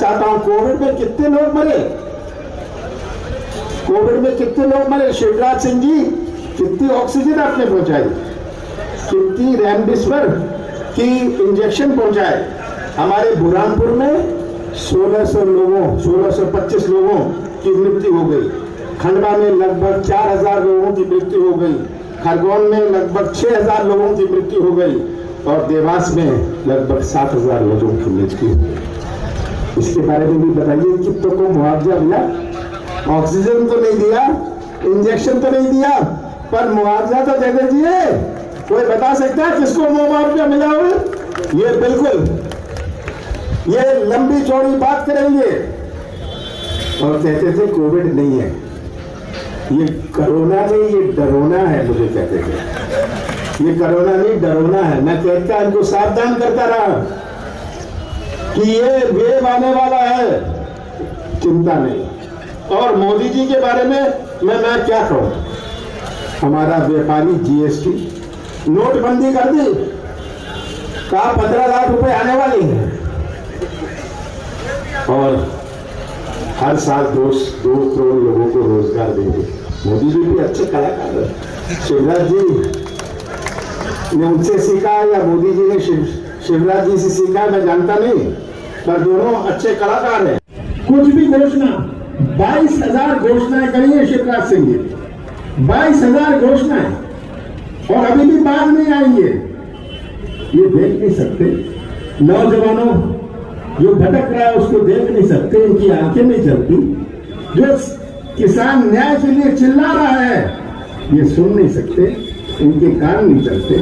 चाहता हूं, कोविड में कितने लोग मरे, कोविड में कितने लोग मरे? शिवराज सिंह जी कितनी ऑक्सीजन आपने पहुंचाई, कितनी रेमडेसिविर की इंजेक्शन पहुंचाए? हमारे बुरहानपुर में 1625 लोगों की मृत्यु हो गई, खंडवा में लगभग 4000 लोगों की मृत्यु हो गई, खरगोन में लगभग 6000 लोगों की मृत्यु हो गई और देवास में लगभग 7000 लोगों की मृत्यु हो गई। इसके बारे में भी बताइए, कितनों को मुआवजा मिला? ऑक्सीजन तो नहीं दिया, इंजेक्शन तो नहीं दिया, पर मुआवजा तो दे दीजिए। कोई बता सकता है किसको मुआवजा मिला हो? ये बिल्कुल ये लंबी चौड़ी बात करेंगे और कहते थे कोविड नहीं है, ये कोरोना नहीं, ये डरोना है। मुझे कहते थे ये कोरोना नहीं, डरोना है। मैं कहता इनको सावधान करता रहा कि ये वेव आने वाला है, चिंता नहीं। और मोदी जी के बारे में मैं क्या कहूं? हमारा व्यापारी जीएसटी नोटबंदी कर दी, कहा 15 लाख रुपए आने वाले हैं और हर साल 2 करोड़ लोगों को रोजगार देंगे। मोदी जी भी अच्छे कलाकार हैं। शिवराज जी ने उनसे सीखा या मोदी जी ने शिवराज जी से सीखा, मैं जानता नहीं, पर दोनों अच्छे कलाकार हैं। कुछ भी घोषणा, 22,000 घोषणाएं करी है शिवराज सिंह जी, 22,000 घोषणाएं, और अभी भी बाद नहीं आएंगे। ये देख नहीं सकते नौजवानों जो भटक रहा है, उसको देख नहीं सकते, इनकी आंखें नहीं चलती। जो किसान न्याय के लिए चिल्ला रहा है, ये सुन नहीं सकते, इनके कान नहीं चलते,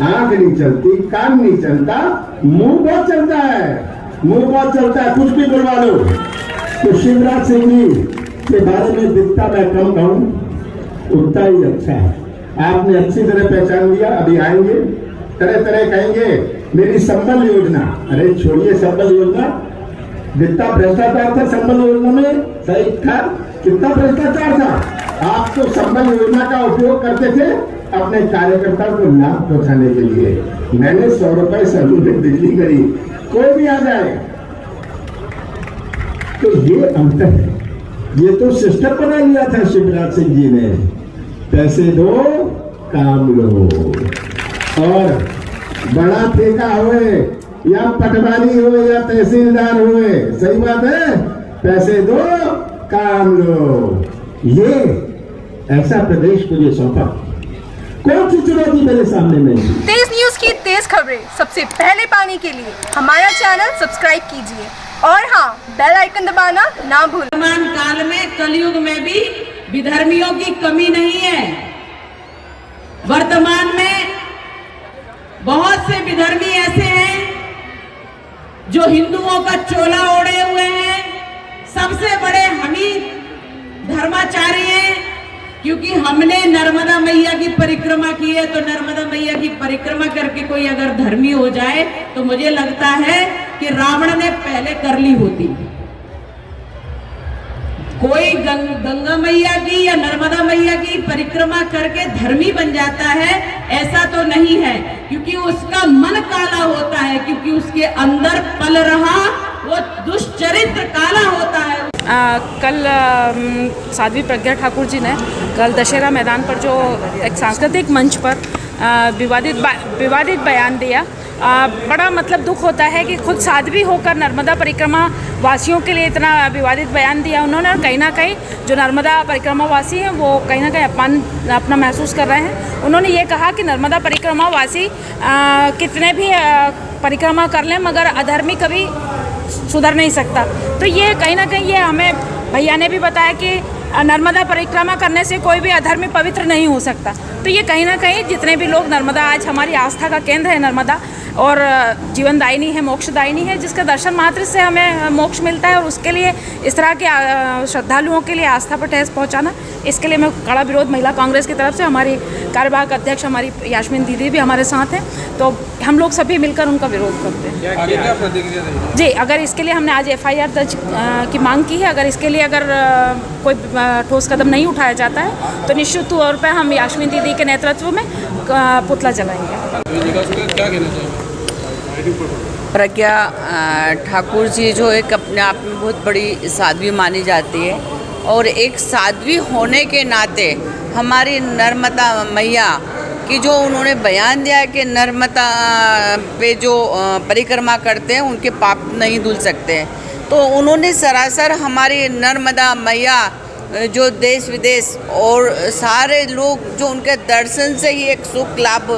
आंख नहीं चलती, कान नहीं चलता, मुंह बहुत चलता है, मुंह बहुत चलता है, कुछ भी बुलवा लो। तो शिवराज सिंह जी के बारे में जितना मैं कम कहूं उतना ही अच्छा है। आपने अच्छी तरह पहचान लिया। अभी आएंगे तरह तरह कहेंगे मेरी संबल योजना, अरे छोड़िए संबल योजना, जितना भ्रष्टाचार था संबल योजना में सही था, कितना भ्रष्टाचार था। आप तो संबल योजना का उपयोग करते थे अपने कार्यकर्ताओं को लाभ पहुंचाने के लिए। मैंने 100 रुपए सैलून में बिजली करी, कोई भी आ जाए। तो ये अंतर है, ये तो सिस्टम बना लिया था शिवराज सिंह जी ने, पैसे दो काम लो। और बड़ा ठेका हुए या पटवारी हो या तहसीलदार हुए, सही बात है, पैसे दो काम लो। ये ऐसा प्रदेश मुझे सौंपा। कौन सी चुनौती मेरे सामने में? तेज न्यूज की तेज खबरें सबसे पहले पाने के लिए हमारा चैनल सब्सक्राइब कीजिए और हाँ, बेल आइकन दबाना ना भूलें। वर्तमान काल में, कलयुग में भी विधर्मियों की कमी नहीं है। वर्तमान में बहुत से विधर्मी ऐसे हैं जो हिंदुओं का चोला ओढ़े हुए हैं। सबसे बड़े हम ही धर्माचारी हैं, क्योंकि हमने नर्मदा मैया की परिक्रमा की है। तो नर्मदा मैया की परिक्रमा करके कोई अगर धर्मी हो जाए तो मुझे लगता है कि रावण ने पहले कर ली होती। कोई गंगा मैया की या नर्मदा मैया की परिक्रमा करके धर्मी बन जाता है, ऐसा तो नहीं है, क्योंकि उसका मन काला होता है, क्योंकि उसके अंदर पल रहा वो दुष्चरित्र काला होता है। कल साध्वी प्रज्ञा ठाकुर जी ने कल दशहरा मैदान पर जो एक सांस्कृतिक मंच पर विवादित बयान दिया, बड़ा मतलब दुख होता है कि खुद साध्वी होकर नर्मदा परिक्रमा वासियों के लिए इतना विवादित बयान दिया उन्होंने। और कहीं ना कहीं जो नर्मदा परिक्रमा वासी हैं वो कहीं ना कहीं अपमान अपना महसूस कर रहे हैं। उन्होंने ये कहा कि नर्मदा परिक्रमा वासी कितने भी परिक्रमा कर लें मगर अधर्मी कभी सुधर नहीं सकता। तो ये कहीं ना कहीं ये हमें भैया ने भी बताया कि नर्मदा परिक्रमा करने से कोई भी अधर्मी पवित्र नहीं हो सकता। तो ये कहीं ना कहीं जितने भी लोग नर्मदा, आज हमारी आस्था का केंद्र है नर्मदा, और जीवनदायिनी है, मोक्षदायिनी है, जिसके दर्शन मात्र से हमें मोक्ष मिलता है। और उसके लिए इस तरह के श्रद्धालुओं के लिए आस्था पर ठेस पहुंचाना, इसके लिए मैं कड़ा विरोध महिला कांग्रेस की तरफ से, हमारी कार्यवाहक अध्यक्ष हमारी यास्मीन दीदी भी हमारे साथ हैं, तो हम लोग सभी मिलकर उनका विरोध करते हैं। क्या प्रतिक्रिया जी, अगर इसके लिए हमने आज FIR दर्ज की मांग की है। अगर इसके लिए अगर कोई ठोस कदम नहीं उठाया जाता है तो निश्चित तौर पर हम यास्मीन दीदी के नेतृत्व में पुतला जलाएंगे। क्या कहना चाहिए? प्रज्ञा ठाकुर जी जो एक अपने आप में बहुत बड़ी साध्वी मानी जाती है, और एक साध्वी होने के नाते हमारी नर्मदा मैया कि जो उन्होंने बयान दिया है कि नर्मदा पे जो परिक्रमा करते हैं उनके पाप नहीं धुल सकते हैं, तो उन्होंने सरासर हमारी नर्मदा मैया जो देश विदेश और सारे लोग जो उनके दर्शन से ही एक सुख लाभ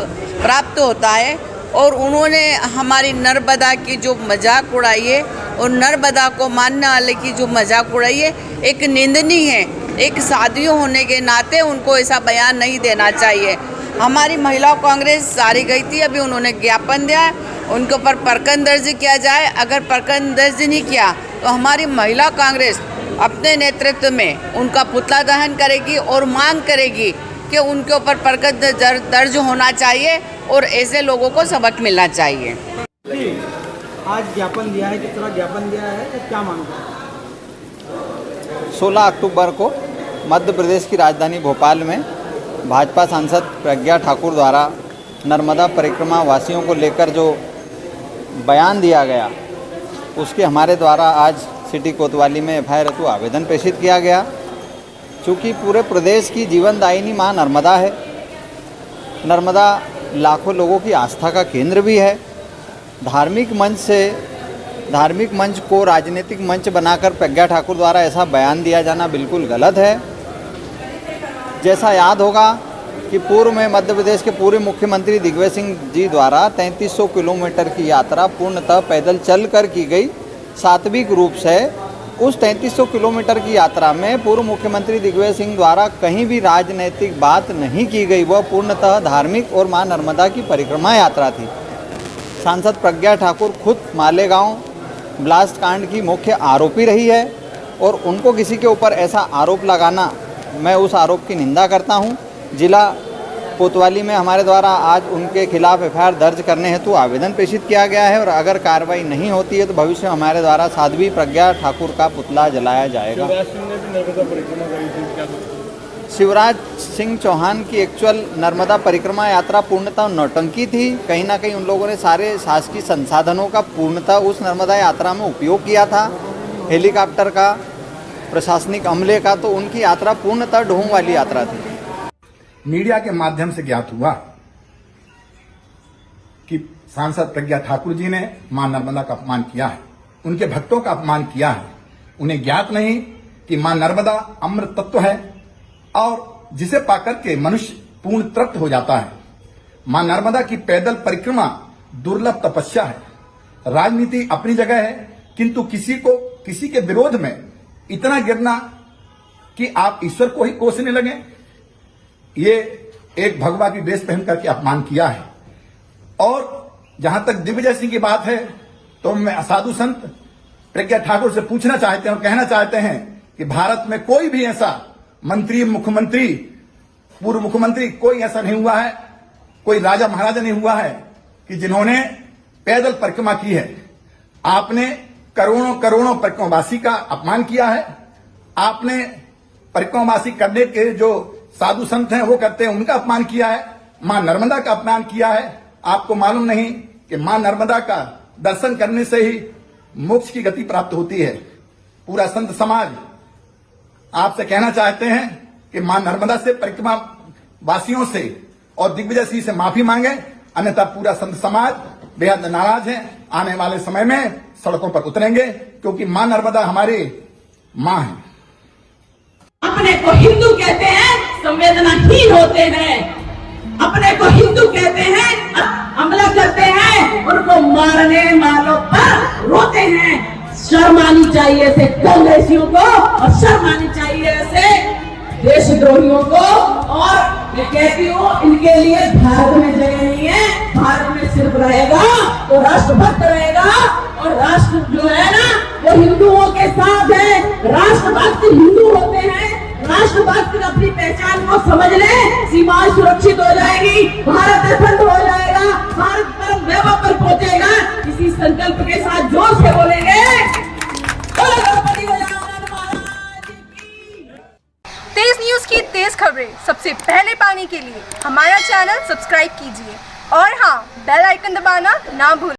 प्राप्त होता है, और उन्होंने हमारी नर्मदा की जो मजाक उड़ाई है और नर्मदा को मानने वाले की जो मजाक उड़ाई है एक निंदनीय है। एक साध्वी होने के नाते उनको ऐसा बयान नहीं देना चाहिए। हमारी महिला कांग्रेस सारी गई थी, अभी उन्होंने ज्ञापन दिया है, उनके ऊपर प्रकरण दर्ज किया जाए। अगर प्रकरण दर्ज नहीं किया तो हमारी महिला कांग्रेस अपने नेतृत्व में उनका पुतला दहन करेगी और मांग करेगी कि उनके ऊपर प्रकरण दर्ज होना चाहिए और ऐसे लोगों को सबक मिलना चाहिए। आज ज्ञापन दिया है, किस तरह ज्ञापन दिया है, क्या मांगता है? 16 अक्टूबर को मध्य प्रदेश की राजधानी भोपाल में भाजपा सांसद प्रज्ञा ठाकुर द्वारा नर्मदा परिक्रमा वासियों को लेकर जो बयान दिया गया, उसके हमारे द्वारा आज सिटी कोतवाली में एफआईआर हेतु आवेदन प्रेषित किया गया। चूँकि पूरे प्रदेश की जीवनदायिनी माँ नर्मदा है, नर्मदा लाखों लोगों की आस्था का केंद्र भी है। धार्मिक मंच को राजनीतिक मंच बनाकर प्रज्ञा ठाकुर द्वारा ऐसा बयान दिया जाना बिल्कुल गलत है। जैसा याद होगा कि पूर्व में मध्य प्रदेश के पूर्व मुख्यमंत्री दिग्विजय सिंह जी द्वारा 3300 किलोमीटर की यात्रा पूर्णतः पैदल चलकर की गई। सात्विक रूप से उस 3300 किलोमीटर की यात्रा में पूर्व मुख्यमंत्री दिग्विजय सिंह द्वारा कहीं भी राजनीतिक बात नहीं की गई, वह पूर्णतः धार्मिक और मां नर्मदा की परिक्रमा यात्रा थी। सांसद प्रज्ञा ठाकुर खुद मालेगांव ब्लास्ट कांड की मुख्य आरोपी रही है, और उनको किसी के ऊपर ऐसा आरोप लगाना, मैं उस आरोप की निंदा करता हूं। जिला कोतवाली में हमारे द्वारा आज उनके खिलाफ एफआईआर दर्ज करने हेतु आवेदन प्रेषित किया गया है, और अगर कार्रवाई नहीं होती है तो भविष्य में हमारे द्वारा साध्वी प्रज्ञा ठाकुर का पुतला जलाया जाएगा। शिवराज सिंह चौहान की एक्चुअल नर्मदा परिक्रमा यात्रा पूर्णतः नौटंकी थी। कहीं ना कहीं उन लोगों ने सारे शासकीय संसाधनों का पूर्णतः उस नर्मदा यात्रा में उपयोग किया था, हेलीकॉप्टर का, प्रशासनिक अमले का, तो उनकी यात्रा पूर्णतः ढोंग वाली यात्रा थी। मीडिया के माध्यम से ज्ञात हुआ कि सांसद प्रज्ञा ठाकुर जी ने मां नर्मदा का अपमान किया है, उनके भक्तों का अपमान किया है। उन्हें ज्ञात नहीं कि मां नर्मदा अमृत तत्व है और जिसे पाकर के मनुष्य पूर्ण तृप्त हो जाता है। मां नर्मदा की पैदल परिक्रमा दुर्लभ तपस्या है। राजनीति अपनी जगह है, किंतु किसी के विरोध में इतना गिरना कि आप ईश्वर को ही कोसने लगे, ये एक भगवा की ड्रेस पहन करके अपमान किया है। और जहां तक दिग्विजय सिंह की बात है, तो मैं साधु संत प्रज्ञा ठाकुर से पूछना चाहते हैं और कहना चाहते हैं कि भारत में कोई भी ऐसा मंत्री, मुख्यमंत्री, पूर्व मुख्यमंत्री कोई ऐसा नहीं हुआ है, कोई राजा महाराजा नहीं हुआ है कि जिन्होंने पैदल परिक्रमा की है। आपने करोड़ों परिक्रमावासी का अपमान किया है। आपने परिक्रमावासी करने के जो साधु संत हैं वो करते हैं, उनका अपमान किया है। मां नर्मदा का अपमान किया है। आपको मालूम नहीं कि मां नर्मदा का दर्शन करने से ही मोक्ष की गति प्राप्त होती है। पूरा संत समाज आपसे कहना चाहते हैं कि मां नर्मदा से, परिक्रमा वासियों से और दिग्विजय सिंह से माफी मांगे, अन्यथा पूरा संत समाज बेहद नाराज है। आने वाले समय में सड़कों पर उतरेंगे, क्योंकि मां नर्मदा हमारी मां है। अपने को हिंदू कहते हैं, संवेदनाहीन होते हैं। अपने को हिंदू कहते हैं, हमला करते हैं, उनको मारने वालों पर रोते हैं। शर्म आनी चाहिए ऐसे कांग्रेसियों को, और शर्म आनी चाहिए ऐसे देशद्रोहियों को। और मैं कहती हूँ, इनके लिए भारत में जगह नहीं है। भारत में सिर्फ रहेगा तो राष्ट्रभक्त रहेगा, और राष्ट्र जो है ना वो हिंदुओं के साथ है। राष्ट्रभक्त हिंदू होते हैं। राष्ट्रभक्त अपनी पहचान को समझ ले, सीमाएं सुरक्षित हो जाएगी, भारत अखंड हो जाएगा, भारत पर वैभव पर पहुंचेगा। इसी संकल्प के साथ जोर से बोलेंगे, तेज न्यूज की तेज खबरें सबसे पहले पाने के लिए हमारा चैनल सब्सक्राइब कीजिए, और हाँ, बेल आइकन दबाना ना भूलें।